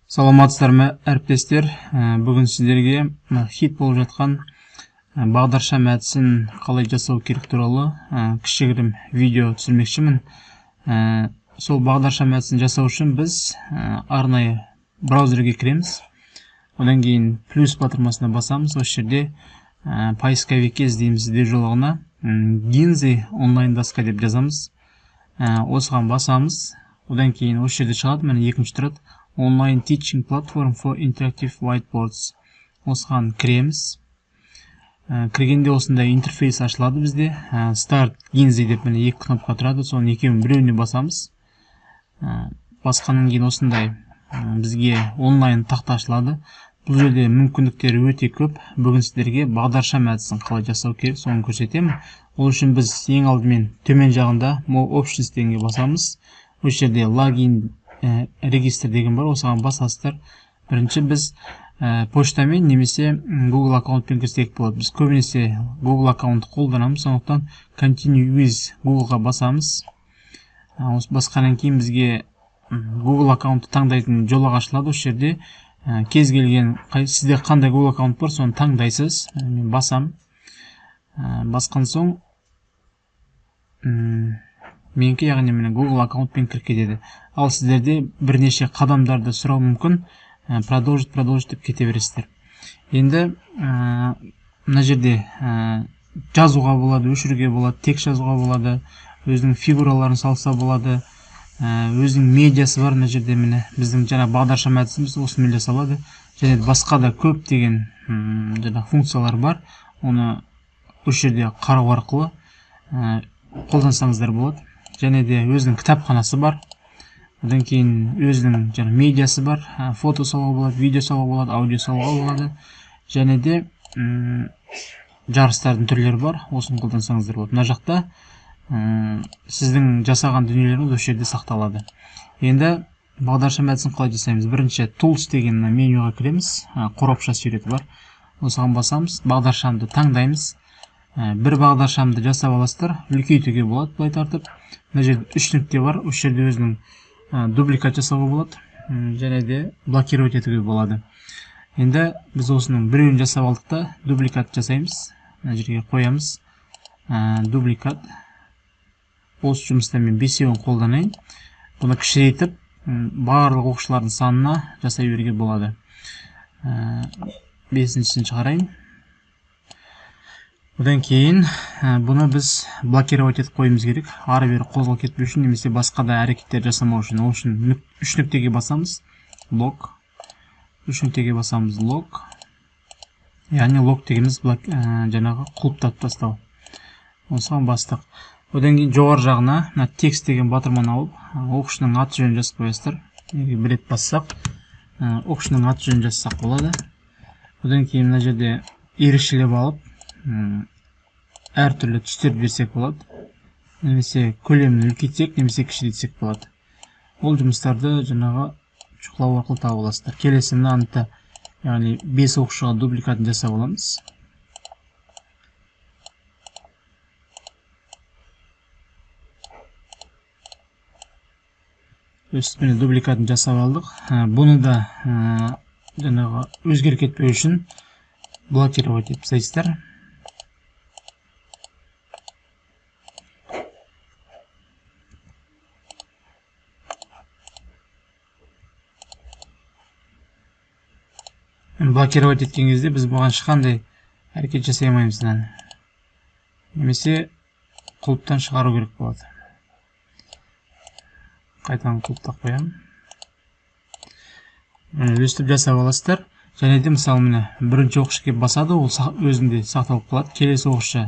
Саламатсыздар ма, әріптестер? Бүгін сіздерге хит болып жатқан бағдаршам әдісін қалай жасау керек туралы кішігірім видео түсірмекшімін. Сол бағдаршам әдісін жасау үшін біз арнайы браузерге кіреміз. Одан кейін плюс батырмасына басамыз. Осы жерде поисковикке іздейміз іздеу жолағына Ginzy онлайн доска деп жазамыз. Осыған басамыз. Одан кейін осы жерде шығады, міне екінші тұрады. Online Teaching Platform for Interactive Whiteboards. Осыған кіреміз. Кіргенде осындай интерфейс ашылады бізде. Start Ginzy деп міне екі кнопка тұрады. Соның екеуін біреуіне басамыз. Басқаннан кейін осындай бізге онлайн тақта ашылады. Бұл жерде мүмкіндіктері өте көп. Бүгін сіздерге бағдаршам әдісін қалай жасау керек, соны көрсетемін. Ол үшін біз ең алдымен төмен жағында More Options дегенге басамыз. Осы жерде логин регистр деген бар, осыған басасыздар. Бірінші біз поштамен немесе Google аккаунтпен кірсек болады. Біз көбінесе Google аккаунтты қолданамыз, сондықтан Continue with Google-ға басамыз. Осы басқаннан кейін бізге Google аккаунтты таңдайтын жолақ ашылады. Осы жерде кез келген сізде қандай Google аккаунт бар, соны таңдайсыз. Мен басам. Басқан соң менікі, яғни міне Google аккаунтпен кіріп кетеді. Ал сіздерде бірнеше қадамдарды сұрау мүмкін. Продолжить деп кете бересіздер. Енді мына жерде жазуға болады, өшіруге болады, текст жазуға болады, өзінің фигураларын салса болады, өзінің медиасы бар. Мына жерде міне біздің жаңа бағдаршам әдісіміз осымен жасалады. Және басқа да көп деген жаңа функциялар бар. Оны осы жерде қарау арқылы қолдансаңыздар болады. Және де өзінің кітапханасы бар. Одан кейін өзінің жаңа медиасы бар. Фото салуға болады, видео салуға болады, аудио салуға болады. Және де жарыстардың түрлері бар. Осыны қолдансаңыздар болады. Мына жақта сіздің жасаған дүниелеріңіз осы жерде сақталады. Енді бағдаршам әдісін қалай жасаймыз? Бірінші Tools деген менюға кіреміз. Қоропша суреті бар. Осыған басамыз. Бағдаршамды таңдаймыз. Бір бағдаршамды жасап аласыздар, үлкейтуге болады, былай тартып. Мына жерде 3 нүкте бар. Осы жерде өзінің дубликат жасауға болады, және де блокировать етуге болады. Енді біз осының біреуін жасап алдық та, дубликат жасаймыз. Мына жерге қоямыз. Дубликат. Осы жұмыста мен 5-еуін қолданайын. Бұны кішірейтіп, барлық оқушылардың санына жасай беруге болады. 5-сін шығарайын. Одан кейін бұны біз блокировать етіп қойымыз керек. Ары-бері қозғалып кетпеу үшін немесе басқа да әрекеттер жасамау үшін. Ол үшін 3 нүктеге басамыз. Лог. 3 нүктеге басамыз. Лог. Яғни лог дегеніміз жаңағы құлыптап тастау. Осыған бастық. Одан кейін жоғары жағына текст деген батырман алып, оқушының аты жөнін жазып қоясыздар. Бір рет бассақ, оқушының аты жөнін жазсақ болады. Одан кейін мына жерде ерекшелеп алып, әртүрлі түстер берсек болады. Немесе көлемін үлкейтсек, немесе кішірейтсек болады. Ол жұмыстарды жаңағы шұқылау арқылы тауып аласыздар. Келесі мынаны, яғни 5 оқушыға дубликатын жасап аламыз. Өстіпіне дубликатын жасап алдық. Бұны да жаңағы өзгеріп кетпеу үшін блокировать етіп тастайсыздар. Блокировать еткен кезде біз бұған ешқандай әрекет жасай алмаймыз. Немесе құлыптан шығару керек болады. Қайтадан құлыптап қоямын. Өстіп жасап аласыздар. Және де мысалы міне бірінші оқушы келіп басады, ол өзінде сақталып қалады. Келесі оқушы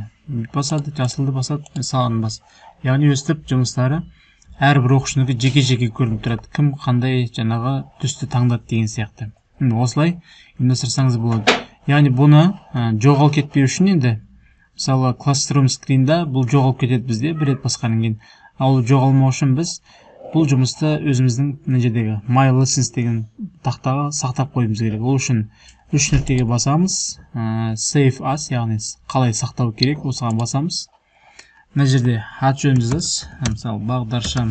басады, жасылды басады, сағын басады. Яғни өстіп жұмыстары әрбір оқушынікі жеке-жеке көрініп тұрады. Кім қандай жаңағы түсті таңдады деген сияқты. Осылай ұйымдастырсаңыз болады. Яғни бұны жоғалып кетпеу үшін енді мысалы Classroom скринда бұл жоғалып кетеді бізде бір рет басқаннан кейін. Ал жоғалмау үшін біз бұл жұмысты өзіміздің мына жердегі My Lessons деген тақтаға сақтап қойымыз керек. Ол үшін 3 нүктеге басамыз. Save as, яғни қалай сақтау керек, осыған басамыз. Мына жерде аты жөнін жазасыз. Мысалы бағдаршам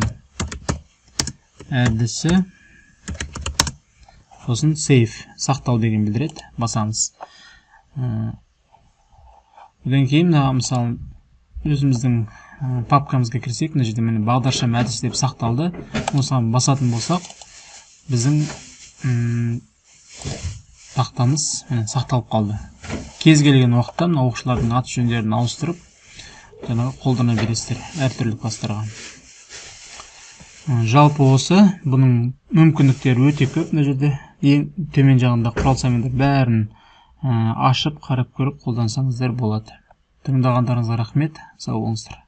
әдісі сосын save сақтау деген білдіреді, басамыз. Одан кейін мысалы өзіміздің папкамызға кірсек, мына жерде міне бағдаршам әдісі деп сақталды. Осыған басатын болсақ, біздің тақтамыз сақталып қалды. Кез келген уақытта мына оқушылардың аты жөндерін ауыстырып, жаңағы қолдана бересіздер әртүрлі класстарға. Жалпы осы, бұның мүмкіндіктері өте көп. Мына жерде ең төмен жағында құрал саймандар бәрін ашып, қарап көріп қолдансаңыздар болады. Тыңдағандарыңызға рахмет. Сау болыңыздар.